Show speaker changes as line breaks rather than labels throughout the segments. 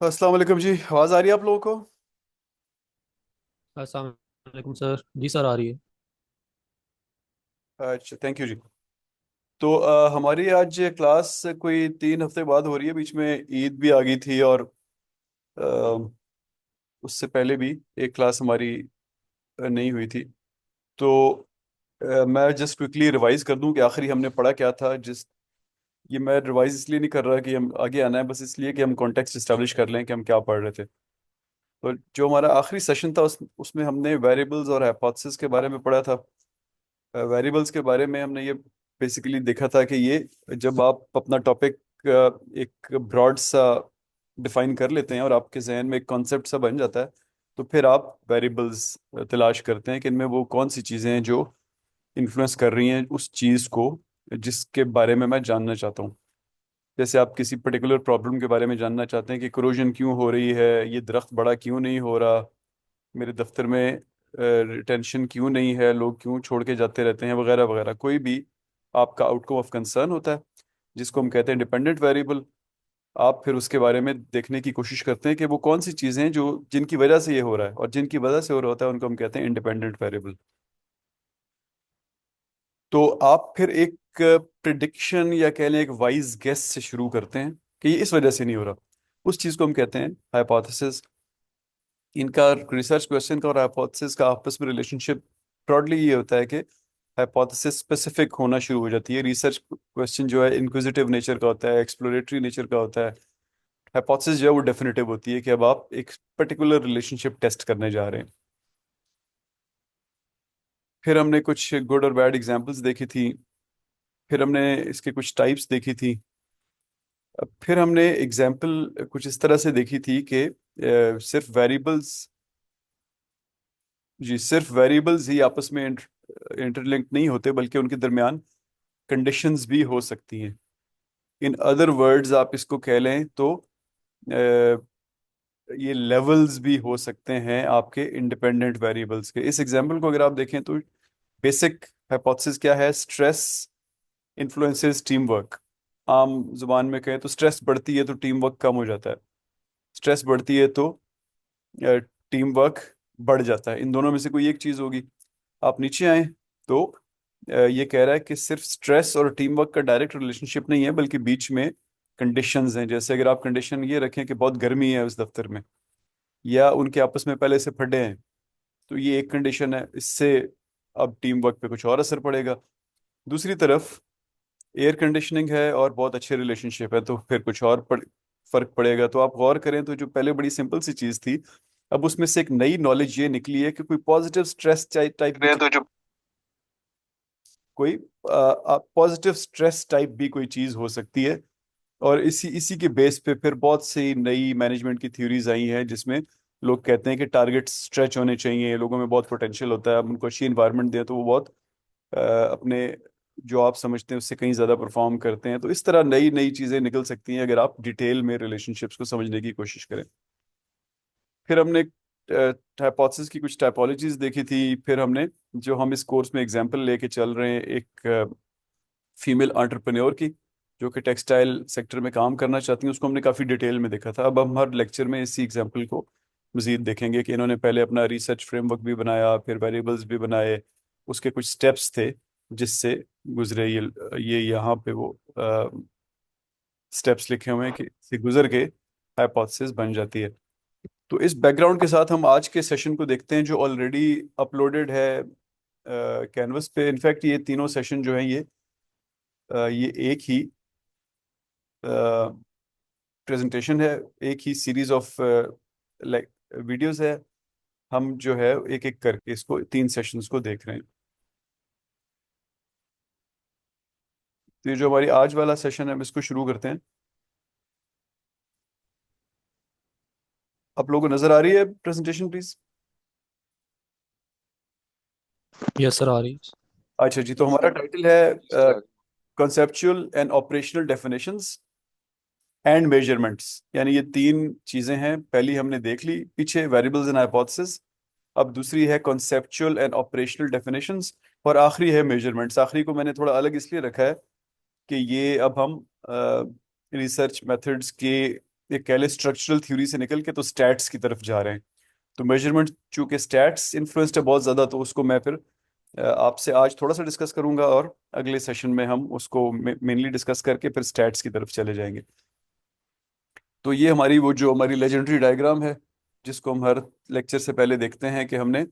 अस्सलाम वालेकुम जी। आवाज़ आ रही है आप लोगों को?
अस्सलाम वालेकुम सर। जी सर, आ रही है।
अच्छा, थैंक यू जी। तो हमारी आज क्लास कोई 3 हफ्ते बाद हो रही है। बीच में ईद भी आ गई थी और अ, उससे पहले भी एक क्लास हमारी नहीं हुई थी। तो मैं जस्ट क्विकली रिवाइज कर दूं कि आखिरी हमने पढ़ा क्या था। जिस ये मैं रिवाइज इसलिए नहीं कर रहा कि हम आगे आना है, बस इसलिए कि हम कॉन्टेक्स्ट इस्टेब्लिश कर लें कि हम क्या पढ़ रहे थे। तो जो हमारा आखिरी सेशन था उसमें हमने वेरिएबल्स और हाइपोथेसिस के बारे में पढ़ा था। वेरिएबल्स के बारे में हमने ये बेसिकली देखा था कि ये जब आप अपना टॉपिक एक ब्रॉड सा डिफाइन कर लेते हैं और आपके जहन में एक कॉन्सेप्ट सा बन जाता है, तो फिर आप वेरिएबल्स तलाश करते हैं कि इनमें वो कौन सी चीज़ें हैं जो इन्फ्लुएंस कर रही हैं उस चीज़ को जिसके बारे में मैं जानना चाहता हूँ। जैसे आप किसी पर्टिकुलर प्रॉब्लम के बारे में जानना चाहते हैं कि करोजन क्यों हो रही है, ये दरख्त बड़ा क्यों नहीं हो रहा, मेरे दफ्तर में रिटेंशन क्यों नहीं है, लोग क्यों छोड़ के जाते रहते हैं, वगैरह वगैरह। कोई भी आपका आउटकम ऑफ कंसर्न होता है जिसको हम कहते हैं डिपेंडेंट वेरिएबल। आप फिर उसके बारे में देखने की कोशिश करते हैं कि वो कौन सी चीज़ें हैं जो जिनकी वजह से ये हो रहा है, और जिनकी वजह से हो रहा होता है उनको हम कहते हैं इंडिपेंडेंट वेरिएबल। तो आप फिर एक प्रिडिक्शन या कह लें एक वाइज गेस से शुरू करते हैं कि ये इस वजह से नहीं हो रहा। उस चीज़ को हम कहते हैं हाइपोथेसिस। इनका रिसर्च क्वेश्चन का और हाइपोथेसिस का आपस में रिलेशनशिप ब्रॉडली ये होता है कि हाइपोथेसिस स्पेसिफिक होना शुरू हो जाती है। रिसर्च क्वेश्चन जो है इंक्विजिटिव नेचर का होता है, एक्सप्लोरेटरी नेचर का होता है। हाइपोथेसिस जो है वो डेफिनेटिव होती है कि अब आप एक पर्टिकुलर रिलेशनशिप टेस्ट करने जा रहे हैं। फिर हमने कुछ गुड और बैड एग्जांपल्स देखी थी। फिर हमने इसके कुछ टाइप्स देखी थी। फिर हमने एग्जांपल कुछ इस तरह से देखी थी कि सिर्फ वेरिएबल्स, जी सिर्फ वेरिएबल्स ही आपस में इंटरलिंक नहीं होते, बल्कि उनके दरमियान कंडीशंस भी हो सकती हैं। इन अदर वर्ड्स आप इसको कह लें तो ये लेवल्स भी हो सकते हैं आपके इंडिपेंडेंट वेरिएबल्स के। इस एग्जांपल को अगर आप देखें तो बेसिक हाइपोथेसिस क्या है? Stress influences team work. आम जुबान में कहें तो स्ट्रेस बढ़ती है तो टीम वर्क कम हो जाता है, स्ट्रेस बढ़ती है तो टीम वर्क बढ़ जाता है। इन दोनों में से कोई एक चीज होगी। आप नीचे आए तो ये कह रहा है कि सिर्फ स्ट्रेस और टीम वर्क का डायरेक्ट रिलेशनशिप नहीं है, बल्कि बीच में कंडीशंस हैं। जैसे अगर आप कंडीशन ये रखें कि बहुत गर्मी है उस दफ्तर में, या उनके आपस में पहले से फटे हैं, तो ये एक कंडीशन है। इससे अब टीम वर्क पे कुछ और असर पड़ेगा। दूसरी तरफ एयर कंडीशनिंग है और बहुत अच्छे रिलेशनशिप है, तो फिर कुछ और फर्क पड़ेगा। तो आप गौर करें तो जो पहले बड़ी सिंपल सी चीज थी, अब उसमें से एक नई नॉलेज ये निकली है कि कोई पॉजिटिव स्ट्रेस टाइप भी,
मैं तो जो
कोई पॉजिटिव स्ट्रेस टाइप भी कोई चीज हो सकती है। और इसी इसी के बेस पे फिर बहुत सी नई मैनेजमेंट की थ्योरीज आई हैं जिसमें लोग कहते हैं कि टारगेट स्ट्रेच होने चाहिए, लोगों में बहुत पोटेंशियल होता है, आप उनको अच्छी इन्वायरमेंट दें तो वो बहुत अपने जो आप समझते हैं उससे कहीं ज़्यादा परफॉर्म करते हैं। तो इस तरह नई नई चीज़ें निकल सकती हैं अगर आप डिटेल में रिलेशनशिप्स को समझने की कोशिश करें। फिर हमने हाइपोथेसिस की कुछ टाइपोलॉजीज देखी थी। फिर हमने, जो हम इस कोर्स में एग्जांपल लेके चल रहे हैं, एक फीमेल एंटरप्रेन्योर की जो कि टेक्सटाइल सेक्टर में काम करना चाहती हैं, उसको हमने काफ़ी डिटेल में देखा था। अब हम हर लेक्चर में इसी एग्जांपल को मजीद देखेंगे कि इन्होंने पहले अपना रिसर्च फ्रेमवर्क भी बनाया, फिर वेरिएबल्स भी बनाए, उसके कुछ स्टेप्स थे जिससे गुजरे। ये यहाँ पे वो स्टेप्स लिखे हुए हैं कि से गुजर के हाइपोथेसिस बन जाती है। तो इस बैकग्राउंड के साथ हम आज के सेशन को देखते हैं जो ऑलरेडी अपलोडेड है कैनवस पे। इनफैक्ट ये तीनों सेशन जो हैं ये एक ही प्रेजेंटेशन है, एक ही सीरीज ऑफ लाइक वीडियोस है। हम जो है एक एक करके इसको 3 सेशंस को देख रहे हैं। तो ये जो हमारी आज वाला सेशन है हम इसको शुरू करते हैं। आप लोगों को नजर आ रही है प्रेजेंटेशन प्लीज?
यस सर, आ रही है।
अच्छा जी, तो हमारा टाइटल है conceptual and operational definitions and measurements. यानी ये 3 चीजें हैं। पहली हमने देख ली पीछे, वेरिएबल्स एंड हाइपोथेसिस। अब दूसरी है कॉन्सेप्चुअल एंड ऑपरेशनल डेफिनेशंस, और आखिरी है मेजरमेंट्स। आखिरी को मैंने थोड़ा अलग इसलिए रखा है कि ये अब हम रिसर्च मेथड्स के एक कह ले स्ट्रक्चरल थ्योरी से निकल के तो स्टैट्स की तरफ जा रहे हैं। तो मेजरमेंट चूंकि स्टैट्स इन्फ्लुएंस्ड है बहुत ज़्यादा, तो उसको मैं फिर आपसे आज थोड़ा सा डिस्कस करूंगा, और अगले सेशन में हम उसको मेनली डिस्कस करके फिर स्टैट्स की तरफ चले जाएंगे। तो ये हमारी वो जो हमारी लेजेंडरी डायग्राम है, जिसको हम हर लेक्चर से पहले देखते हैं, कि हमने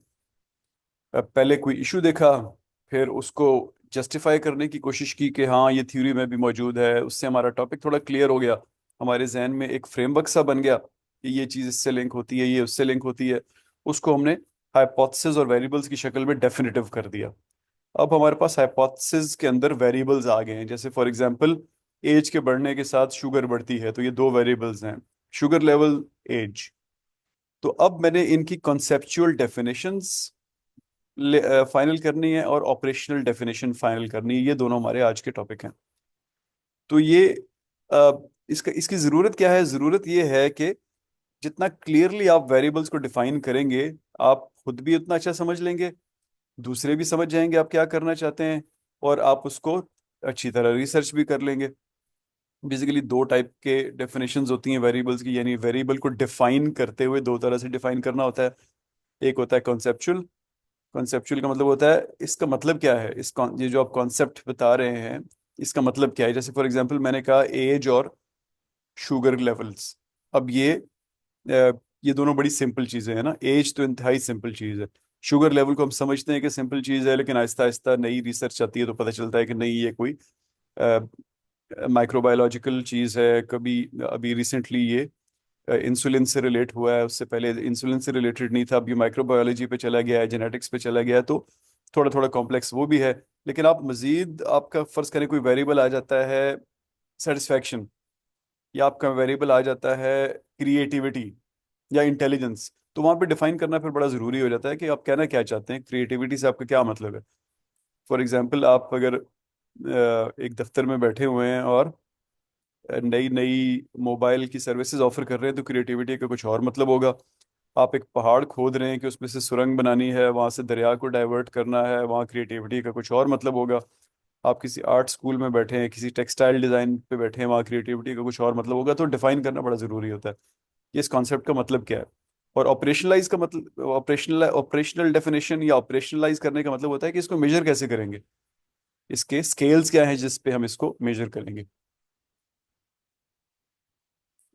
पहले कोई इशू देखा, फिर उसको जस्टिफाई करने की कोशिश की कि हाँ ये थ्योरी में भी मौजूद है, उससे हमारा टॉपिक थोड़ा क्लियर हो गया, हमारे जहन में एक फ्रेमवर्क सा बन गया कि ये चीज़ इससे लिंक होती है, ये उससे लिंक होती है। उसको हमने हाइपोथेसिस और वेरिएबल्स की शक्ल में डेफिनेटिव कर दिया। अब हमारे पास हाइपोथेसिस के अंदर वेरिएबल्स आ गए हैं, जैसे फॉर एग्जांपल एज के बढ़ने के साथ शुगर बढ़ती है, तो ये दो वेरिएबल्स हैं, शुगर लेवल, एज। तो अब मैंने इनकी कॉन्सेप्चुअल डेफिनेशंस फाइनल करनी है और ऑपरेशनल डेफिनेशन फाइनल करनी है, ये दोनों हमारे आज के टॉपिक हैं। तो ये इसका इसकी ज़रूरत क्या है? ज़रूरत ये है कि जितना क्लियरली आप वेरिएबल्स को डिफाइन करेंगे, आप खुद भी उतना अच्छा समझ लेंगे, दूसरे भी समझ जाएंगे आप क्या करना चाहते हैं, और आप उसको अच्छी तरह रिसर्च भी कर लेंगे। बेसिकली दो टाइप के डेफिनेशंस होती हैं वेरिएबल्स की, यानी वेरिएबल को डिफाइन करते हुए दो तरह से डिफाइन करना होता है। एक होता है कॉन्सेप्चुअल। कॉन्सेप्चुअल का मतलब होता है इसका मतलब क्या है, ये जो आप कॉन्सेप्ट बता रहे हैं, इसका मतलब क्या है। जैसे फॉर एग्जांपल मैंने कहा एज और शुगर लेवल्स। अब ये दोनों बड़ी सिंपल चीजें हैं ना, एज तो इंतहाई सिंपल चीज है। शुगर लेवल को हम समझते हैं कि सिंपल चीज है, लेकिन आहिस्ता आहिस्ता नई रिसर्च आती है तो पता चलता है कि नहीं, ये कोई माइक्रोबायोलॉजिकल चीज है। कभी अभी रिसेंटली ये इंसुलिन से रिलेट हुआ है, उससे पहले इंसुलिन से रिलेटेड नहीं था, अब ये माइक्रोबायोलॉजी पे चला गया है, जेनेटिक्स पे चला गया है, तो थोड़ा थोड़ा कॉम्प्लेक्स वो भी है। लेकिन आप मजीद, आपका फर्ज करें कोई वेरिएबल आ जाता है सेटिस्फैक्शन, या आपका वेरिएबल आ जाता है क्रिएटिविटी या इंटेलिजेंस, तो वहां पे डिफाइन करना फिर बड़ा ज़रूरी हो जाता है कि आप कहना क्या चाहते हैं, क्रिएटिविटी से आपका क्या मतलब है। फॉर एग्जांपल आप अगर एक दफ्तर में बैठे हुए हैं और नई नई मोबाइल की सर्विसेज ऑफर कर रहे हैं, तो क्रिएटिविटी का कुछ और मतलब होगा। आप एक पहाड़ खोद रहे हैं कि उसमें से सुरंग बनानी है, वहां से दरिया को डाइवर्ट करना है, वहाँ क्रिएटिविटी का कुछ और मतलब होगा। आप किसी आर्ट स्कूल में बैठे हैं, किसी टेक्सटाइल डिजाइन पे बैठे हैं, वहाँ क्रिएटिविटी का कुछ और मतलब होगा। तो डिफाइन करना बड़ा जरूरी होता है कि इस कॉन्सेप्ट का मतलब क्या है। और ऑपरेशनलाइज का मतलब, ऑपरेशनल डेफिनेशन या ऑपरेशनलाइज करने का मतलब होता है कि इसको मेजर कैसे करेंगे, इसके स्केल्स क्या हैं जिस पे हम इसको मेजर करेंगे।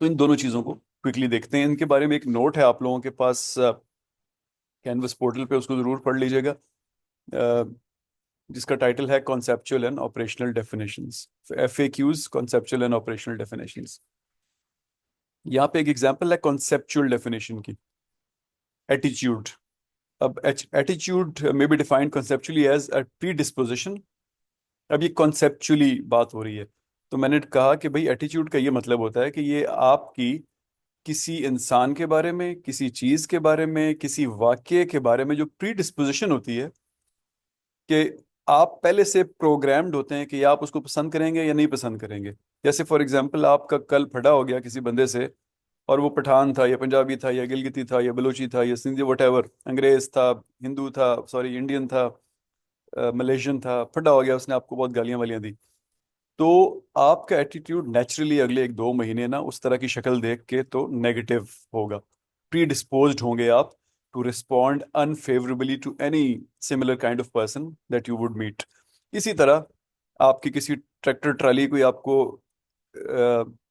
तो इन दोनों चीज़ों को क्विकली देखते हैं। इनके बारे में एक नोट है आप लोगों के पास कैनवस पोर्टल पे, उसको जरूर पढ़ लीजिएगा, जिसका टाइटल है conceptual and operational definitions, FAQs, conceptual and operational definitions. यहाँ पे एक एग्जांपल है कॉन्सेप्चुअल डेफिनेशन की, एटीट्यूड। अब एटीट्यूड में be defined conceptually as a predisposition. अब ये कॉन्सेप्चुअली बात हो रही है, तो मैंने कहा कि भाई एटीट्यूड का ये मतलब होता है कि ये आपकी किसी इंसान के बारे में, किसी चीज के बारे में, किसी वाक्य के बारे में जो प्री डिस्पोजिशन होती है, कि आप पहले से प्रोग्राम्ड होते हैं कि आप उसको पसंद करेंगे या नहीं पसंद करेंगे। जैसे फॉर एग्जांपल आपका कल फटा हो गया किसी बंदे से, और वो पठान था या पंजाबी था या गिलगिती था या बलोची था या सिंधी वटेवर, अंग्रेज था, हिंदू था, सॉरी इंडियन था, मलेशियन था, फटा हो गया, उसने आपको बहुत गालियां वालियां दी। तो आपका एटीट्यूड नेचुरली अगले एक दो महीने ना उस तरह की शक्ल देख के तो नेगेटिव होगा। प्री डिस्पोज्ड होंगे आप to respond unfavourably to any similar kind of person that you would meet. इसी तरह आपकी किसी ट्रैक्टर ट्राली कोई आपको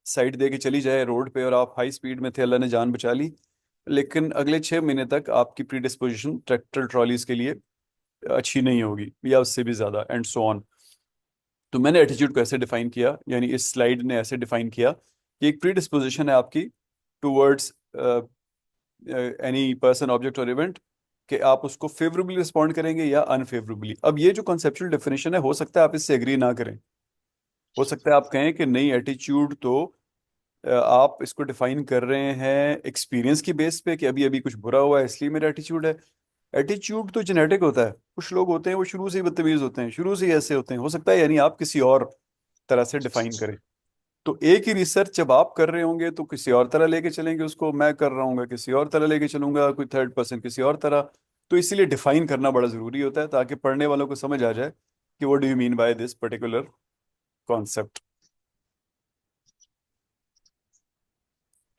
साइड दे के चली जाए रोड पे, और आप हाई स्पीड में थे, अल्लाह ने जान बचा ली, लेकिन अगले 6 महीने तक आपकी प्री डिस्पोजिशन ट्रैक्टर ट्रॉलीज के लिए अच्छी नहीं होगी, या उससे भी ज्यादा, एंड सो ऑन। तो मैंने एटीट्यूड को ऐसे डिफाइन किया, यानी इस स्लाइड ने ऐसे डिफाइन किया कि एक प्री डिस्पोजिशन है आपकी टूवर्ड्स एनी पर्सन, ऑब्जेक्ट और इवेंट, कि आप उसको फेवरेबली रिस्पॉन्ड करेंगे या अनफेवरेबली। अब ये जो कॉन्सेप्चुअल डेफिनेशन है, हो सकता है आप इससे एग्री ना करें, हो सकता है आप कहें कि नहीं, एटीट्यूड तो आप इसको डिफाइन कर रहे हैं एक्सपीरियंस की बेस पे, कि अभी अभी कुछ बुरा हुआ है इसलिए मेरा एटीट्यूड है। एटीट्यूड तो जेनेटिक होता है, कुछ लोग होते हैं वो शुरू से ही बदतमीज होते हैं, शुरू से ही ऐसे होते हैं, हो सकता है यानी आप किसी और तरह से डिफाइन करें। तो एक ही रिसर्च जब आप कर रहे होंगे तो किसी और तरह लेके चलेंगे उसको, मैं कर रहा हूँ किसी और तरह लेके चलूंगा, कोई थर्ड पर्सन किसी और तरह। तो इसीलिए डिफाइन करना बड़ा जरूरी होता है, ताकि पढ़ने वालों को समझ आ जाए कि what do you mean by this particular concept.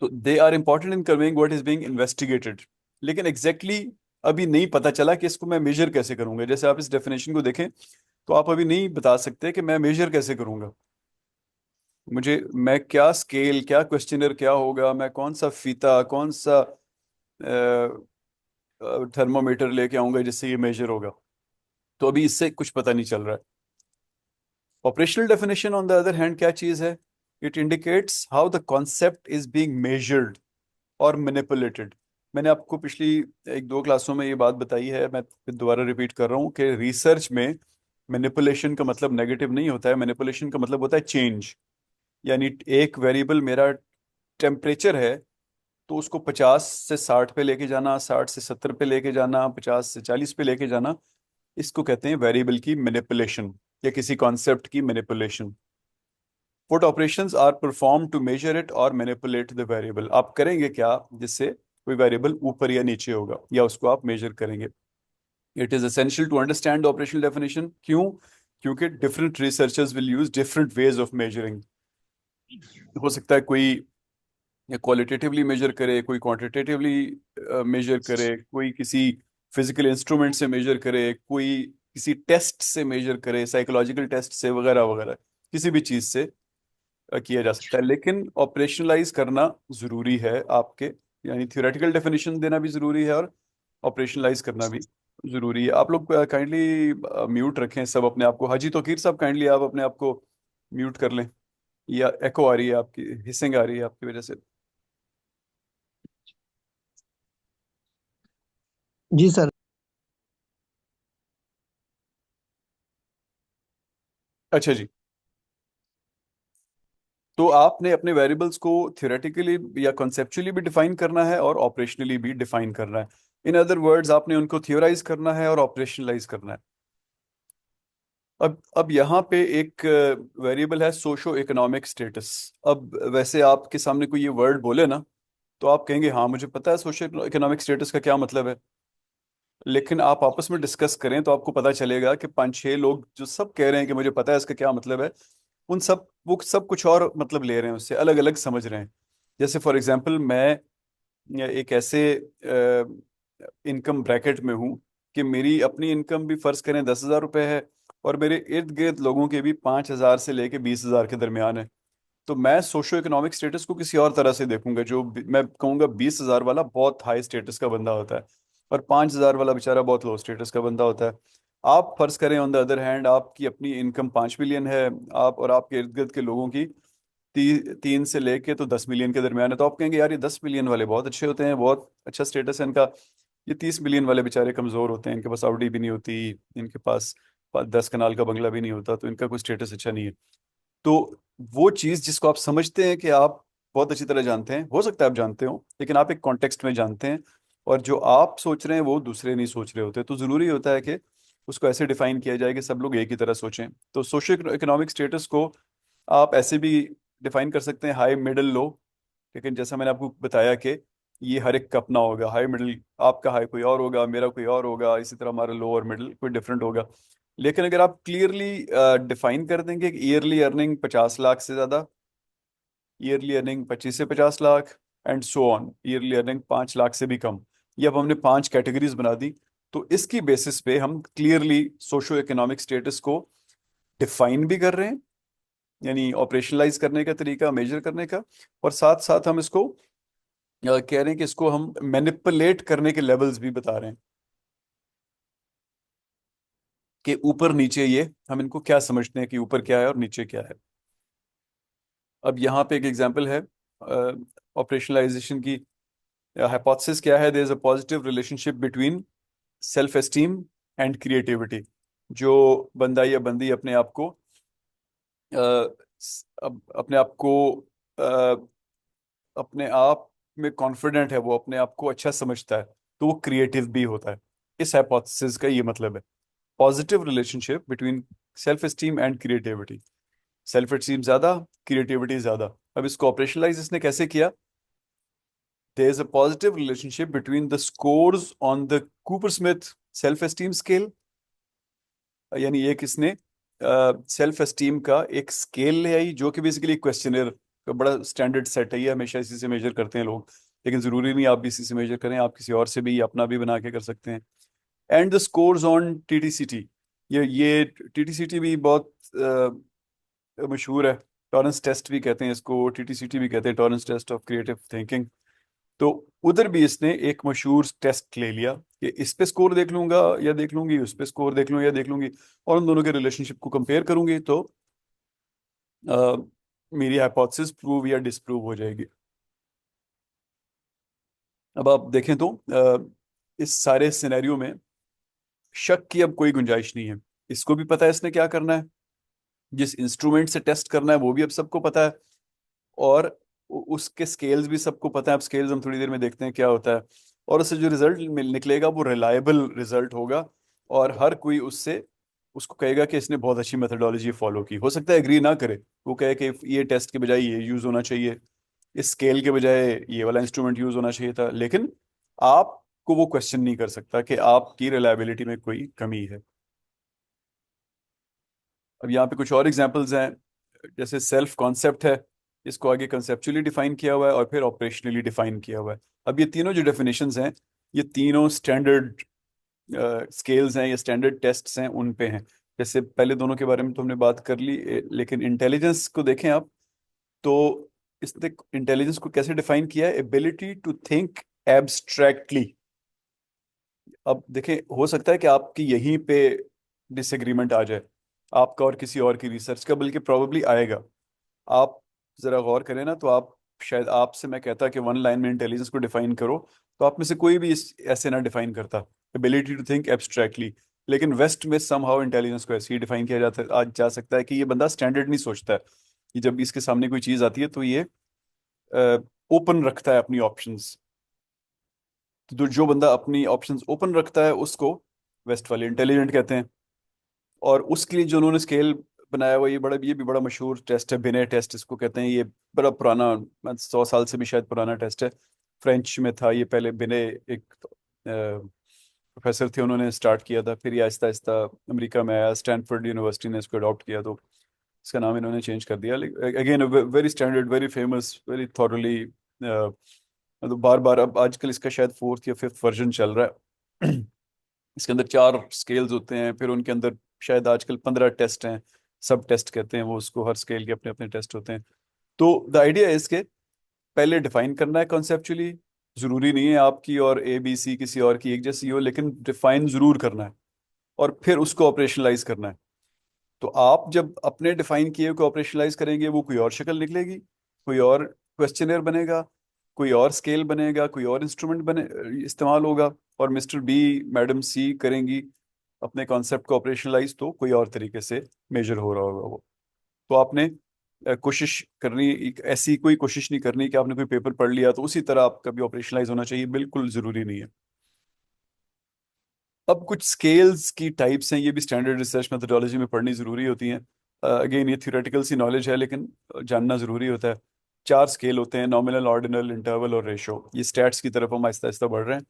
तो they are important in conveying what is being investigated. लेकिन एग्जैक्टली अभी नहीं पता चला कि इसको मैं मेजर कैसे करूंगा। जैसे आप इस डेफिनेशन को देखें तो आप अभी नहीं बता सकते कि मैं मेजर कैसे करूंगा। मुझे मैं क्या स्केल, क्या क्वेश्चनर क्या होगा, मैं कौन सा फीता, कौन सा थर्मोमीटर लेके आऊंगा जिससे ये मेजर होगा। तो अभी इससे कुछ पता नहीं चल रहा है। Operational definition on the other hand क्या चीज है? It indicates how the concept is being measured और मैनिपुलेटेड। मैंने आपको पिछली एक दो क्लासों में ये बात बताई है, मैं फिर दोबारा रिपीट कर रहा हूँ कि रिसर्च में मैनिपुलेशन का मतलब नेगेटिव नहीं होता है। मैनिपुलेशन का मतलब होता है चेंज। यानी एक वेरिएबल मेरा टेम्परेचर है, तो उसको 50 से 60 पे लेके जाना, 60 से 70 पे लेके जाना, 50 से 40 पे लेके जाना, इसको कहते हैं वेरिएबल की मैनिपुलेशन या किसी कॉन्सेप्ट की manipulation. What operations are performed to measure it or manipulate the variable? आप करेंगे क्या जिससे कोई वेरिएबल ऊपर या नीचे होगा या उसको आप मेजर करेंगे? It is essential to understand the operational definition. क्यों? क्योंकि different researchers will use different ways of measuring. हो सकता है कोई क्वालिटेटिवली मेजर करे, कोई क्वांटिटेटिवली मेजर करे, कोई किसी फिजिकल इंस्ट्रूमेंट से मेजर करे, कोई किसी टेस्ट से मेजर करे, साइकोलॉजिकल टेस्ट से, वगैरह वगैरह, किसी भी चीज से किया जा सकता है। लेकिन ऑपरेशनलाइज करना जरूरी है आपके, यानी थियोरेटिकल डेफिनेशन देना भी जरूरी है और ऑपरेशनलाइज करना भी जरूरी है। आप लोग काइंडली म्यूट रखें सब अपने आप को। हाजी तौकीर साहब काइंडली आप अपने आप को म्यूट कर लें, या एको आ रही है आपकी, हिसिंग आ रही है आपकी वजह से।
जी सर।
अच्छा जी। तो आपने अपने वेरिएबल्स को थियोरेटिकली या कॉन्सेप्चुअली भी डिफाइन करना है और ऑपरेशनली भी डिफाइन करना है। इन अदर वर्ड्स आपने उनको थियोराइज करना है और ऑपरेशनलाइज करना है। अब यहाँ पे एक वेरिएबल है सोशो इकोनॉमिक स्टेटस। अब वैसे आपके सामने कोई ये वर्ड बोले ना, तो आप कहेंगे हाँ मुझे पता है सोशो इकोनॉमिक स्टेटस का क्या मतलब है। लेकिन आप आपस में डिस्कस करें तो आपको पता चलेगा कि पांच छह लोग जो सब कह रहे हैं कि मुझे पता है इसका क्या मतलब है, उन सब वो सब कुछ और मतलब ले रहे हैं, उससे अलग अलग समझ रहे हैं। जैसे फॉर एग्जांपल मैं एक ऐसे इनकम ब्रैकेट में हूँ कि मेरी अपनी इनकम भी फर्ज करें 10,000 रुपये है, और मेरे इर्द गिर्द लोगों के भी 5,000 से लेके 20,000 के दरमियान है। तो मैं सोशो इकोनॉमिक स्टेटस को किसी और तरह से देखूंगा। जो मैं कहूंगा 20,000 वाला बहुत हाई स्टेटस का बंदा होता है, और 5,000 वाला बेचारा बहुत लो स्टेटस का बंदा होता है। आप फर्ज करें ऑन द अदर हैंड आपकी अपनी इनकम 5 मिलियन है, आप और आपके इर्द गिर्द के लोगों की 3 से लेके तो 10 मिलियन के दरमियान है। तो आप कहेंगे यार ये 10 मिलियन वाले बहुत अच्छे होते हैं, बहुत अच्छा स्टेटस है इनका। ये 30 मिलियन वाले बेचारे कमजोर होते हैं, इनके पास आउडी भी नहीं होती, इनके पास 10 कनाल का बंगला भी नहीं होता, तो इनका कोई स्टेटस अच्छा नहीं है। तो वो चीज जिसको आप समझते हैं कि आप बहुत अच्छी तरह जानते हैं, हो सकता है आप जानते हो लेकिन आप एक कॉन्टेक्स्ट में जानते हैं, और जो आप सोच रहे हैं वो दूसरे नहीं सोच रहे होते, तो जरूरी होता है कि उसको ऐसे डिफाइन किया जाए कि सब लोग एक ही तरह सोचें। तो सोशो इकोनॉमिक स्टेटस को आप ऐसे भी डिफाइन कर सकते हैं, हाई मिडिल लो। लेकिन जैसा मैंने आपको बताया कि ये हर एक का अपना होगा। हाई मिडिल, आपका हाई कोई और होगा, मेरा कोई और होगा, इसी तरह हमारा लो और मिडिल कोई डिफरेंट होगा। लेकिन अगर आप क्लियरली डिफाइन कर देंगे कि ईयरली अर्निंग 50 लाख से ज्यादा, ईयरली अर्निंग 25 से 50 lakh, and so on, yearly earning 5 lakh से भी कम, ये अब हमने 5 कैटेगरीज बना दी। तो इसकी बेसिस पे हम क्लियरली सोशो इकोनॉमिक स्टेटस को डिफाइन भी कर रहे हैं, यानी ऑपरेशनलाइज करने का तरीका, मेजर करने का, और साथ साथ हम इसको कह रहे हैं कि इसको हम मैनिपुलेट करने के लेवल्स भी बता रहे हैं कि ऊपर नीचे, ये हम इनको क्या समझते हैं कि ऊपर क्या है और नीचे क्या है। अब यहाँ पे एक एग्जांपल है ऑपरेशनलाइजेशन की। हाइपोथेसिस क्या है? There is a positive relationship between self esteem and creativity. जो बंदा या बंदी अपने आप को अपने आप को अपने आप में कॉन्फिडेंट है, वो अपने आप को अच्छा समझता है, तो वो क्रिएटिव भी होता है। इस हाइपोथेसिस का ये मतलब है, positive relationship between self esteem and creativity. Self esteem ज्यादा, क्रिएटिविटी ज्यादा। अब इसको ऑपरेशनलाइज इसने कैसे किया? There is a positive relationship between the scores on the Cooper Smith self esteem scale. यानी एक इसने सेल्फ एस्टीम का एक स्केल ले आई, जो कि बेसिकली क्वेश्चनर का बड़ा स्टैंडर्ड सेट है, ये हमेशा इसी से मेजर करते हैं लोग। लेकिन ज़रूरी नहीं आप भी इसी से मेजर करें, आप किसी और से भी अपना भी बना के कर सकते हैं। एंड द स्कोर्स ऑन टीटीसीटी, ये टीटीसीटी भी बहुत मशहूर है। टॉरेंस टेस्ट भी कहते हैं इसको, टीटीसीटी भी कहते हैं, Torrance test of creative thinking. तो उधर भी इसने एक मशहूर टेस्ट ले लिया कि इस पे स्कोर देख लूंगा या देख लूंगी, उस पे स्कोर देख लूंगा या देख लूंगी, और उन दोनों के रिलेशनशिप को कंपेयर करूंगी तो अ, मेरी हाइपोथेसिस प्रूव या डिसप्रूव हो जाएगी। अब आप देखें तो इस सारे सिनेरियो में शक की अब कोई गुंजाइश नहीं है। इसको भी पता है इसने क्या करना है, जिस इंस्ट्रूमेंट से टेस्ट करना है वो भी अब सबको पता है, और उसके स्केल्स भी सबको पता है। अब स्केल्स हम थोड़ी देर में देखते हैं क्या होता है, और उससे जो रिजल्ट निकलेगा वो रिलायबल रिजल्ट होगा, और हर कोई उससे उसको कहेगा कि इसने बहुत अच्छी मेथोडोलॉजी फॉलो की। हो सकता है एग्री ना करे, वो कहे कि ये टेस्ट के बजाय ये यूज होना चाहिए, इस स्केल के बजाय ये वाला इंस्ट्रूमेंट यूज होना चाहिए था, लेकिन आपको वो क्वेश्चन नहीं कर सकता कि आपकी रिलायबिलिटी में कोई कमी है। अब यहाँ पे कुछ और एग्जांपल्स हैं, जैसे सेल्फ कॉन्सेप्ट है, इसको आगे कंसेप्चुअली डिफाइन किया हुआ है और फिर ऑपरेशनली डिफाइन किया हुआ है। अब ये तीनों जो डेफिनेशंस हैं, ये तीनों स्टैंडर्ड स्केल्स हैं या स्टैंडर्ड टेस्ट्स हैं, उन पे हैं। जैसे पहले दोनों के बारे में तो हमने बात कर ली, लेकिन इंटेलिजेंस को देखें आप, तो इसने इंटेलिजेंस को कैसे डिफाइन किया है, एबिलिटी टू थिंक एब्स्ट्रैक्टली। अब देखें, हो सकता है कि आपकी यहीं पे डिसएग्रीमेंट आ जाए, आपका और किसी और की रिसर्च का, बल्कि प्रोबेबली आएगा। आप जरा गौर करें ना, तो आप शायद, आपसे मैं कहता कि वन लाइन में इंटेलिजेंस को डिफाइन करो, तो आप में से कोई भी ऐसे ना डिफाइन करता, एबिलिटी टू थिंक एब्स्ट्रैक्टली। लेकिन वेस्ट में समहाउ इंटेलिजेंस को ऐसे ही डिफाइन किया जाता आज जा सकता है कि ये बंदा स्टैंडर्ड नहीं सोचता है, कि जब इसके सामने कोई चीज आती है तो ये ओपन रखता है अपनी ऑप्शंस। तो जो बंदा अपनी ऑप्शंस ओपन रखता है उसको वेस्ट वाले इंटेलिजेंट कहते हैं। और उसके लिए जो उन्होंने स्केल बनाया हुआ, ये भी बड़ा मशहूर टेस्ट है, बिने टेस्ट इसको कहते हैं। ये बड़ा पुराना, 100 साल से भी शायद पुराना टेस्ट है। फ्रेंच में था ये पहले, बिने एक प्रोफेसर थे, उन्होंने स्टार्ट किया था, फिर ये आहिस्ता आहिस्ता अमेरिका में आया, स्टैनफोर्ड यूनिवर्सिटी ने इसको अडॉप्ट किया, तो इसका नाम इन्होंने चेंज कर दिया। Again very standard, very famous, very thoroughly. मतलब बार बार, अब आजकल इसका शायद फोर्थ या फिफ्थ वर्जन चल रहा है। इसके अंदर 4 स्केल्स होते हैं, फिर उनके अंदर शायद आजकल 15 टेस्ट हैं, सब टेस्ट कहते हैं वो उसको, हर स्केल के अपने अपने टेस्ट होते हैं। तो द आइडिया है इसके, पहले डिफाइन करना है कॉन्सेप्चुअली। जरूरी नहीं है आपकी और ए बी सी किसी और की एक जैसी हो, लेकिन डिफाइन जरूर करना है, और फिर उसको ऑपरेशनलाइज करना है। तो आप जब अपने डिफाइन किए को ऑपरेशनलाइज करेंगे, वो कोई और शक्ल निकलेगी, कोई और क्वेश्चनर बनेगा, कोई और स्केल बनेगा, कोई और इंस्ट्रूमेंट बने इस्तेमाल होगा, और मिस्टर बी मैडम सी करेंगी अपने कॉन्सेप्ट को ऑपरेशनलाइज, तो कोई और तरीके से मेजर हो रहा होगा वो। तो आपने कोशिश करनी, ऐसी कोई कोशिश नहीं करनी कि आपने कोई पेपर पढ़ लिया तो उसी तरह आपका भी ऑपरेशनलाइज होना चाहिए, बिल्कुल जरूरी नहीं है। अब कुछ स्केल्स की टाइप्स हैं, ये भी स्टैंडर्ड रिसर्च मेथोडोलॉजी में पढ़नी जरूरी होती हैं। अगेन ये थियोरेटिकल सी नॉलेज है, लेकिन जानना जरूरी होता है। 4 स्केल होते हैं, नॉमिनल, ऑर्डिनल, इंटरवल और रेशो। ये स्टैट्स की तरफ हम आहिस्ता आहिस्ता बढ़ रहे हैं।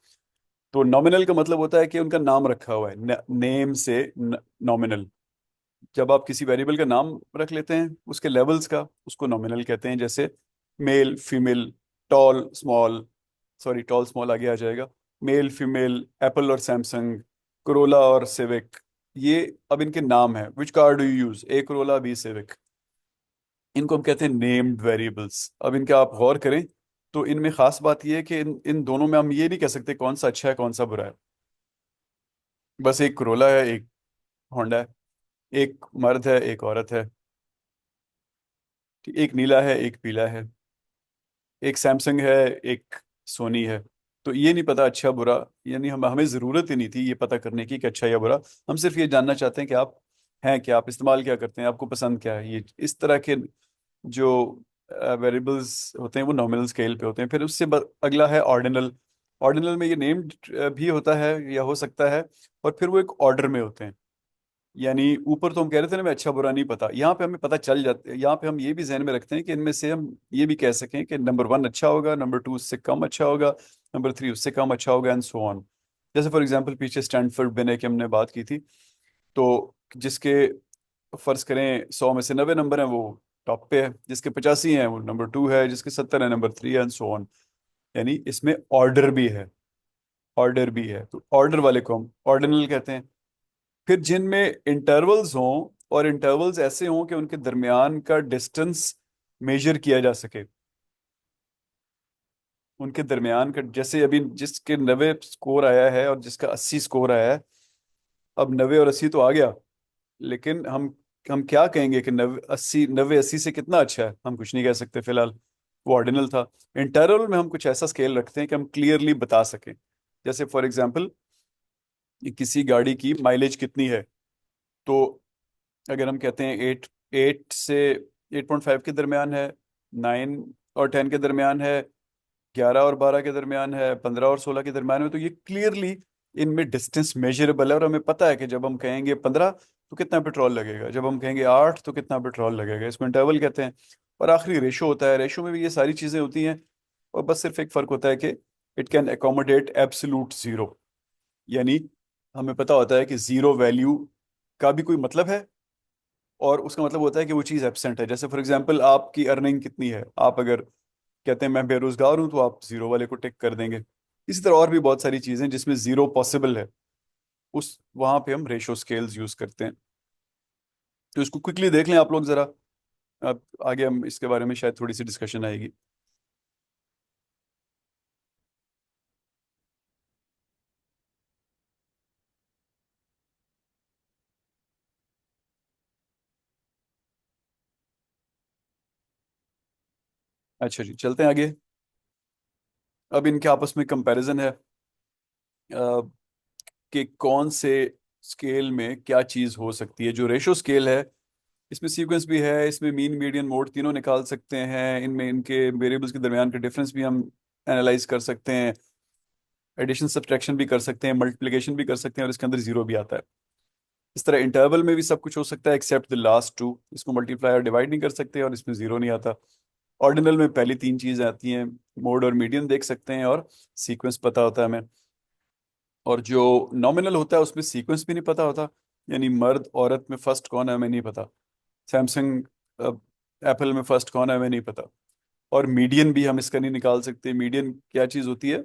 तो नॉमिनल का मतलब होता है कि उनका नाम रखा हुआ है, नेम से नॉमिनल। जब आप किसी वेरिएबल का नाम रख लेते हैं उसके लेवल्स का, उसको नॉमिनल कहते हैं। जैसे male, female, tall, small, sorry tall small आगे आ जाएगा, मेल, फीमेल, एप्पल और सैमसंग, कोरोला और सिविक। ये अब इनके नाम है, which car do you use, A Corolla B Civic. इनको हम कहते हैं नेम्ड वेरिएबल्स। अब इनका आप गौर करें तो इनमें खास बात यह है कि इन इन दोनों में हम ये नहीं कह सकते कौन सा अच्छा है कौन सा बुरा है। बस एक कोरोला है, एक होंडा है, एक मर्द है, एक औरत है, एक नीला है, एक पीला है, एक सैमसंग है, एक सोनी है। तो ये नहीं पता अच्छा बुरा, यानी हमें ज़रूरत ही नहीं थी ये पता करने की कि अच्छा या बुरा। हम सिर्फ ये जानना चाहते हैं कि आप हैं क्या, आप इस्तेमाल क्या करते हैं, आपको पसंद क्या है। ये इस तरह के जो वेरिएबल्स होते हैं वो नॉमिनल स्केल पे होते हैं। फिर उससे अगला है ऑर्डिनल। ऑर्डिनल में ये नेम्ड भी होता है या हो सकता है, और फिर वो एक ऑर्डर में होते हैं। यानी ऊपर तो हम कह रहे थे ना मैं अच्छा बुरा नहीं पता, यहाँ पे हमें पता चल जाता है। यहाँ पे हम ये भी जहन में रखते हैं कि इनमें से हम ये भी कह सकें कि नंबर 1 अच्छा होगा, नंबर 2 उससे कम अच्छा होगा, नंबर 3 उससे कम अच्छा होगा, एंड सो ऑन। जैसे फॉर एग्जांपल पीछे स्टैनफोर्ड बिने की हमने बात की थी, तो जिसके फर्ज करें 100 में से 90 नंबर हैं, वो टॉप पे है, जिसके 85 है वो नंबर 2 है, जिसके 70 है नंबर 3 है, एंड सो ऑन। यानी इसमें ऑर्डर भी है, ऑर्डर भी है, तो ऑर्डर वाले को हम ऑर्डिनल कहते हैं। फिर जिनमें इंटरवल्स हों, और इंटरवल्स ऐसे हों कि उनके दरमियान का डिस्टेंस मेजर किया जा सके, उनके दरमियान का, जैसे अभी जिसके 90 स्कोर आया है और जिसका 80 स्कोर आया है, अब 90 और 80 तो आ गया, लेकिन हम क्या कहेंगे कि 90 80 से कितना अच्छा है, हम कुछ नहीं कह सकते फिलहाल, वो ऑर्डिनल था। इंटरवल में हम कुछ ऐसा स्केल रखते हैं कि हम क्लियरली बता सकें। जैसे फॉर एग्जांपल, किसी गाड़ी की माइलेज कितनी है, तो अगर हम कहते हैं 8 से 8.5 के दरमियान है, 9 और 10 के दरमियान है, 11 और 12 के दरमियान है, 15 और 16 के दरमियान में, तो ये क्लियरली इनमें डिस्टेंस मेजरेबल है, और हमें पता है कि जब हम कहेंगे 15 तो कितना पेट्रोल लगेगा, जब हम कहेंगे 8 तो कितना पेट्रोल लगेगा, इसको इंटरवल कहते हैं। और आखिरी रेशो होता है, रेशो में भी ये सारी चीज़ें होती हैं, और बस सिर्फ एक फ़र्क होता है कि it can accommodate absolute zero. यानी हमें पता होता है कि ज़ीरो वैल्यू का भी कोई मतलब है, और उसका मतलब होता है कि वो चीज़ एब्सेंट है। जैसे फॉर एग्जांपल, आपकी अर्निंग कितनी है, आप अगर कहते हैं मैं बेरोजगार हूं, तो आप जीरो वाले को टिक कर देंगे। इसी तरह और भी बहुत सारी चीजें जिसमें जीरो पॉसिबल है, उस वहां पे हम रेशो स्केल्स यूज करते हैं। तो इसको क्विकली देख लें आप लोग जरा, अब आगे हम इसके बारे में शायद थोड़ी सी डिस्कशन आएगी। अच्छा जी, चलते हैं आगे। अब इनके आपस में कंपैरिजन है, कि कौन से स्केल में क्या चीज़ हो सकती है। जो रेशो स्केल है, इसमें सीक्वेंस भी है, इसमें मीन मीडियन मोड तीनों निकाल सकते हैं, इनमें इनके वेरिएबल्स के दरमियान के डिफरेंस भी हम एनालाइज कर सकते हैं, एडिशन सब्ट्रैक्शन भी कर सकते हैं, मल्टीप्लिकेशन भी कर सकते हैं, और इसके अंदर जीरो भी आता है। इस तरह इंटरवल में भी सब कुछ हो सकता है एक्सेप्ट द लास्ट टू, इसको मल्टीप्लाई और डिवाइड नहीं कर सकते, और इसमें जीरो नहीं आता। ऑर्डिनल में पहली तीन चीज़ें आती हैं, मोड और मीडियन देख सकते हैं, और सीक्वेंस पता होता है हमें। और जो नॉमिनल होता है उसमें सीक्वेंस भी नहीं पता होता, यानी मर्द औरत में फर्स्ट कौन है हमें नहीं पता, सैमसंग एप्पल में फर्स्ट कौन है हमें नहीं पता। और मीडियन भी हम इसका नहीं निकाल सकते। मीडियन क्या चीज़ होती है,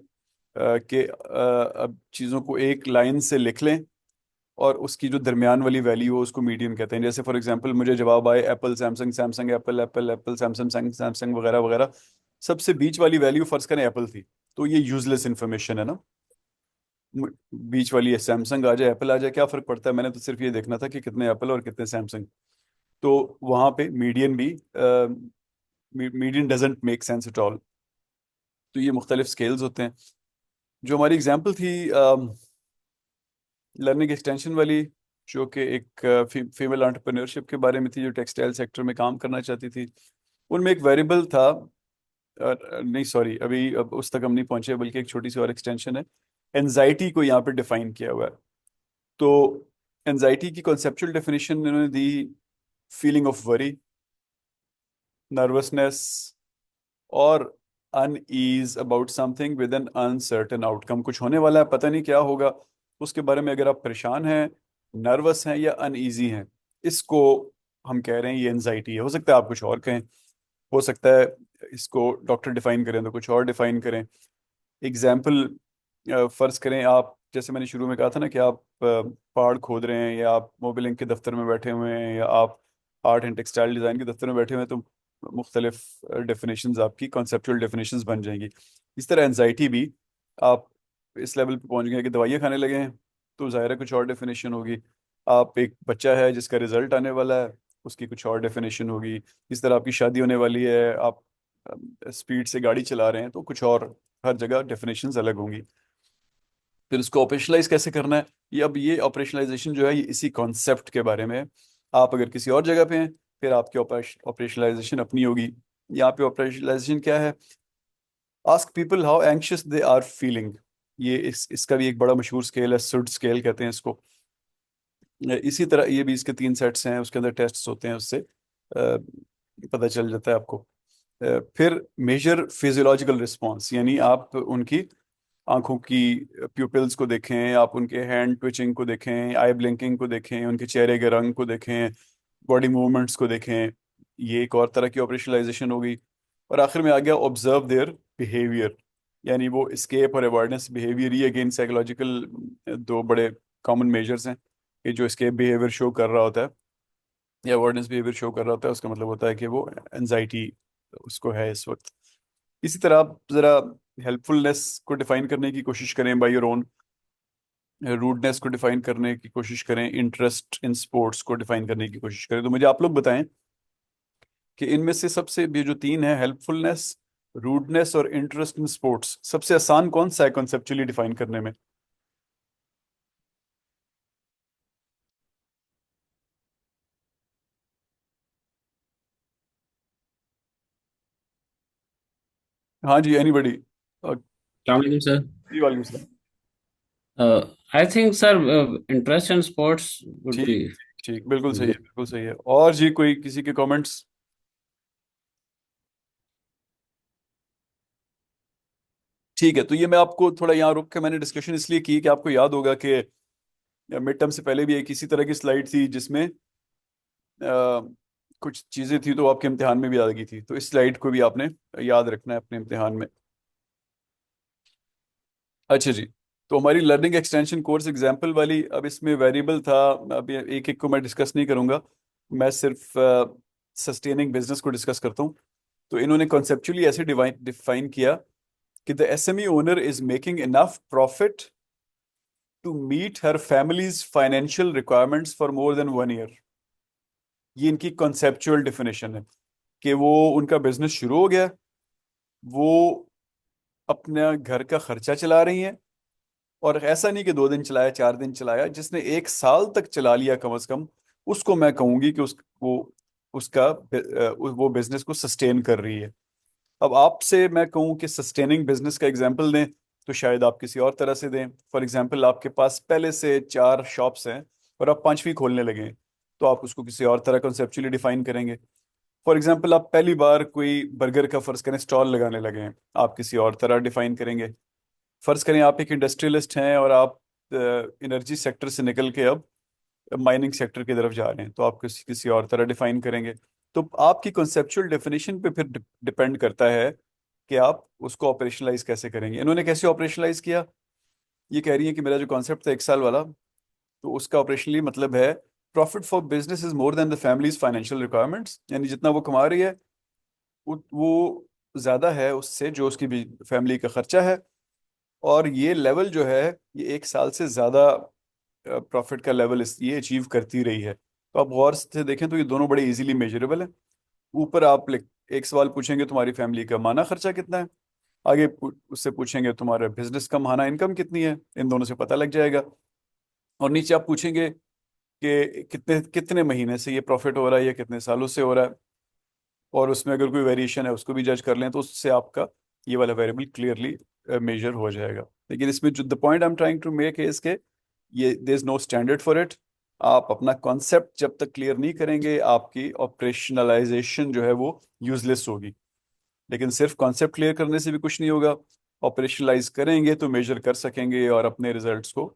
कि अब चीज़ों को एक लाइन से लिख लें, और उसकी जो दरमियान वाली वैल्यू हो उसको मीडियन कहते हैं। जैसे फॉर एग्जांपल, मुझे जवाब आए Apple Samsung, Samsung Apple, Apple Apple Samsung, Samsung वगैरह वगैरह, सबसे बीच वाली वैल्यू फर्ज करें एप्पल थी, तो ये यूजलेस इंफॉर्मेशन है ना। बीच वाली है, सैमसंग आ जाए एप्पल आ जाए, क्या फर्क पड़ता है, मैंने तो सिर्फ ये देखना था कि कितने एप्पल और कितने सैमसंग। तो वहां पे मीडियन भी, median doesn't make sense at all. तो ये मुख्तलिफ स्केल्स होते हैं। जो हमारी एग्जाम्पल थी लर्निंग एक्सटेंशन वाली, जो कि एक फीमेल एंटरप्रेन्योरशिप के बारे में थी, जो टेक्सटाइल सेक्टर में काम करना चाहती थी, उनमें एक वेरिएबल था, नहीं सॉरी, अभी अब उस तक हम नहीं पहुंचे, बल्कि एक छोटी सी और एक्सटेंशन है। एनजाइटी को यहाँ पे डिफाइन किया हुआ है। तो एनजाइटी की कॉन्सेप्चुअल डेफिनेशन इन्होंने दी, फीलिंग ऑफ वरी, नर्वसनेस, और unease about something with N uncertain outcome. कुछ होने वाला है, पता नहीं क्या होगा, उसके बारे में अगर आप परेशान हैं, नर्वस हैं या अनईजी हैं, इसको हम कह रहे हैं ये एनजाइटी है। हो सकता है आप कुछ और कहें, हो सकता है इसको डॉक्टर डिफाइन करें तो कुछ और डिफाइन करें। एग्जाम्पल, फर्ज करें आप, जैसे मैंने शुरू में कहा था ना, कि आप पहाड़ खोद रहे हैं, या आप मोबिल इंक के दफ्तर में बैठे हुए हैं, या आप आर्ट एंड टेक्सटाइल डिज़ाइन के दफ्तर में बैठे हुए हैं, तो मुख्तलिफ डेफिनेशंस, आपकी कॉन्सेप्चुअल डेफिनेशंस बन जाएंगी। इस तरह एनजाइटी भी, आप इस लेवल पे पहुंच गए कि दवाइयाँ खाने लगे हैं, तो ज़ाहिर है कुछ और डेफिनेशन होगी। आप, एक बच्चा है जिसका रिजल्ट आने वाला है, उसकी कुछ और डेफिनेशन होगी। इस तरह आपकी शादी होने वाली है, आप स्पीड से गाड़ी चला रहे हैं, तो कुछ और, हर जगह डेफिनेशंस अलग होंगी। फिर उसको ऑपरेशनलाइज कैसे करना है, ये अब ये ऑपरेशनलाइजेशन जो है ये इसी कॉन्सेप्ट के बारे में है। आप अगर किसी और जगह पे हैं, फिर आपकी ऑपरेशनलाइजेशन अपनी होगी। यहाँ पे ऑपरेशनलाइजेशन क्या है, ask people how anxious they are feeling. ये इसका भी एक बड़ा मशहूर स्केल है, सुड स्केल कहते हैं इसको। इसी तरह ये भी, इसके 3 सेट्स हैं, उसके अंदर टेस्ट्स होते हैं, उससे पता चल जाता है आपको। फिर मेजर फिजियोलॉजिकल रिस्पॉन्स, यानी आप उनकी आंखों की प्यूपिल्स को देखें, आप उनके हैंड ट्विचिंग को देखें, आई ब्लिंकिंग को देखें, उनके चेहरे के रंग को देखें, बॉडी मूवमेंट्स को देखें, ये एक और तरह की ऑपरेशनलाइजेशन हो गई। और आखिर में आ गया ऑब्जर्व देयर बिहेवियर, यानी वो स्केप और अवॉइडेंस बिहेवियर। ये अगेन साइकोलॉजिकल दो बड़े कॉमन मेजर्स हैं कि जो स्केप बिहेवियर शो कर रहा होता है या अवॉइडेंस बिहेवियर शो कर रहा होता है, उसका मतलब होता है कि वो एनजाइटी उसको है इस वक्त। इसी तरह आप जरा हेल्पफुलनेस को डिफाइन करने की कोशिश करें बाय योर ओन, रूडनेस को डिफाइन करने की कोशिश करें, इंटरेस्ट इन स्पोर्ट्स को डिफाइन करने की कोशिश करें। तो मुझे आप लोग बताएं कि इनमें से सबसे ये जो तीन है, हेल्पफुलनेस, रूडनेस और इंटरेस्ट इन स्पोर्ट्स, सबसे आसान कौन सा है कॉन्सेप्चुअली डिफाइन करने में? हाँ जी, एनीबडी?
Assalamualaikum, sir.
जी वालेकुम सलाम।
I think, sir, interest in sports would
ठीक
be
ठीक, बिल्कुल सही है,
good.
बिल्कुल सही है। और जी कोई किसी के कमेंट्स? ठीक है, तो ये मैं आपको थोड़ा यहाँ रुक के मैंने डिस्कशन इसलिए की कि आपको याद होगा कि मिड टर्म से पहले भी एक इसी तरह की स्लाइड थी जिसमें कुछ चीजें थी तो आपके इम्तिहान में भी आ गई थी। तो इस स्लाइड को भी आपने याद रखना है अपने इम्तिहान में। अच्छा जी, तो हमारी लर्निंग एक्सटेंशन कोर्स एग्जाम्पल वाली, अब इसमें वेरिएबल था। अब एक एक को मैं डिस्कस नहीं करूंगा, मैं सिर्फ सस्टेनिंग बिजनेस को डिस्कस करता हूँ। तो इन्होंने कॉन्सेप्चुअली ऐसे डिवाइन डिफाइन किया कि the SME owner is making enough profit to meet her family's financial requirements for more than 1 year. ये इनकी कॉन्सेप्चुअल डेफिनेशन है कि वो उनका बिजनेस शुरू हो गया, वो अपना घर का खर्चा चला रही हैं। और ऐसा नहीं कि 2 दिन चलाया, 4 दिन चलाया, जिसने 1 साल तक चला लिया कम से कम, उसको मैं कहूंगी कि वो उसका वो बिजनेस को सस्टेन कर रही है। अब आपसे मैं कहूँ कि सस्टेनिंग बिजनेस का एग्जांपल दें, तो शायद आप किसी और तरह से दें। फॉर एग्जांपल, आपके पास पहले से 4 शॉप्स हैं और आप पांचवी खोलने लगे हैं, तो आप उसको किसी और तरह कंसेप्चुअली डिफाइन करेंगे। फॉर एग्जांपल, आप पहली बार कोई बर्गर का फर्ज करें स्टॉल लगाने लगे हैं, आप किसी और तरह डिफाइन करेंगे। फर्ज करें आप एक इंडस्ट्रियलिस्ट हैं और आप एनर्जी सेक्टर से निकल के अब माइनिंग सेक्टर की तरफ जा रहे हैं, तो आप किसी किसी और तरह डिफाइन करेंगे। तो आपकी कॉन्सेप्चुअल डेफिनेशन पे फिर डिपेंड करता है कि आप उसको ऑपरेशनलाइज कैसे करेंगे। इन्होंने कैसे ऑपरेशनलाइज किया? ये कह रही है कि मेरा जो कॉन्सेप्ट था 1 साल वाला, तो उसका ऑपरेशनली मतलब है profit for business is more than the families financial requirements, यानी जितना वो कमा रही है वो ज्यादा है उससे जो उसकी फैमिली का खर्चा है। और ये लेवल जो है, ये 1 साल से ज्यादा प्रॉफिट का लेवल ये अचीव करती रही है। तो आप गौर से देखें तो ये दोनों बड़े इजीली मेजरेबल है। ऊपर आप एक सवाल पूछेंगे तुम्हारी फैमिली का माना खर्चा कितना है, आगे उससे पूछेंगे तुम्हारे बिजनेस का माना इनकम कितनी है, इन दोनों से पता लग जाएगा। और नीचे आप पूछेंगे कि कितने कितने महीने से ये प्रॉफिट हो रहा है या कितने सालों से हो रहा है, और उसमें अगर कोई वेरिएशन है उसको भी जज कर लें, तो उससे आपका ये वाला वेरिएबल क्लियरली मेजर हो जाएगा। लेकिन इसमें जो the point I am trying to make है इसके, ये there is no standard for it. आप अपना कॉन्सेप्ट जब तक क्लियर नहीं करेंगे, आपकी ऑपरेशनलाइजेशन जो है वो यूजलेस होगी। लेकिन सिर्फ कॉन्सेप्ट क्लियर करने से भी कुछ नहीं होगा, ऑपरेशनलाइज करेंगे तो मेजर कर सकेंगे और अपने रिजल्ट्स को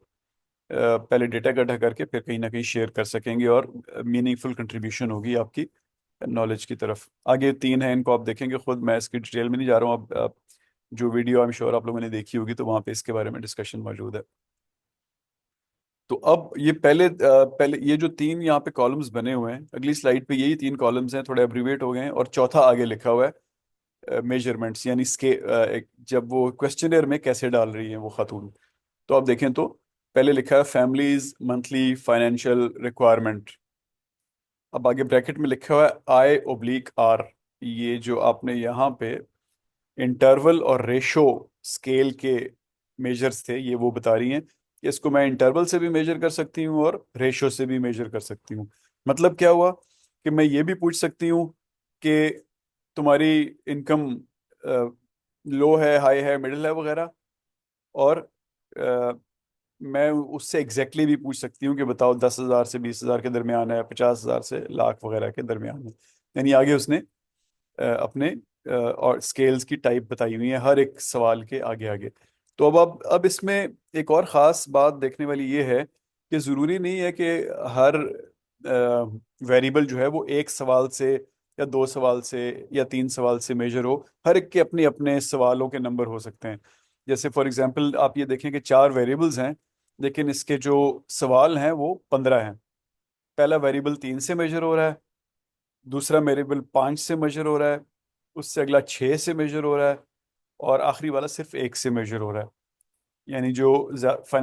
पहले डेटा इकट्ठा करके फिर कहीं ना कहीं शेयर कर सकेंगे, और मीनिंगफुल कंट्रीब्यूशन होगी आपकी नॉलेज की तरफ। आगे तीन है, इनको आप देखेंगे खुद, मैं इसकी डिटेल में नहीं जा रहा हूँ। अब जो वीडियो आई एम श्योर आप लोगों ने देखी होगी तो वहाँ पे इसके बारे में डिस्कशन मौजूद है। तो अब ये पहले ये जो तीन यहाँ पे कॉलम्स बने हुए हैं, अगली स्लाइड पे यही तीन कॉलम्स हैं, थोड़े एब्रीवेट हो गए हैं, और चौथा आगे लिखा हुआ है मेजरमेंट्स, यानी जब वो क्वेश्चनर में कैसे डाल रही हैं वो खातून। तो आप देखें तो पहले लिखा है फैमिलीज मंथली फाइनेंशियल रिक्वायरमेंट। अब आगे ब्रैकेट में लिखा हुआ है I/R। ये जो आपने यहाँ पे इंटरवल और रेशो स्केल के मेजर्स थे, ये वो बता रही हैं कि इसको मैं इंटरवल से भी मेजर कर सकती हूँ और रेशो से भी मेजर कर सकती हूँ। मतलब क्या हुआ कि मैं ये भी पूछ सकती हूँ कि तुम्हारी इनकम लो है, हाई है, मिडिल है वगैरह, और अ, मैं उससे एग्जैक्टली भी पूछ सकती हूँ कि बताओ 10,000 से 20,000 के दरमियान है, 50,000 से लाख वगैरह के दरमियान है। यानी आगे उसने अपने और स्केल्स की टाइप बताई हुई है हर एक सवाल के आगे आगे। तो अब इसमें एक और ख़ास बात देखने वाली ये है कि ज़रूरी नहीं है कि हर वेरिएबल जो है वो एक सवाल से या 2 सवाल से या 3 सवाल से मेजर हो। हर एक के अपने अपने सवालों के नंबर हो सकते हैं। जैसे फॉर एग्जांपल आप ये देखें कि 4 वेरिएबल्स हैं, लेकिन इसके जो सवाल हैं वो 15 हैं। पहला वेरिएबल 3 से मेजर हो रहा है, दूसरा वेरिएबल 5 से मेजर हो रहा है, उससे अगला 6 से मेजर हो रहा है, और आखिरी वाला सिर्फ 1 से मेजर हो रहा है। यानी जो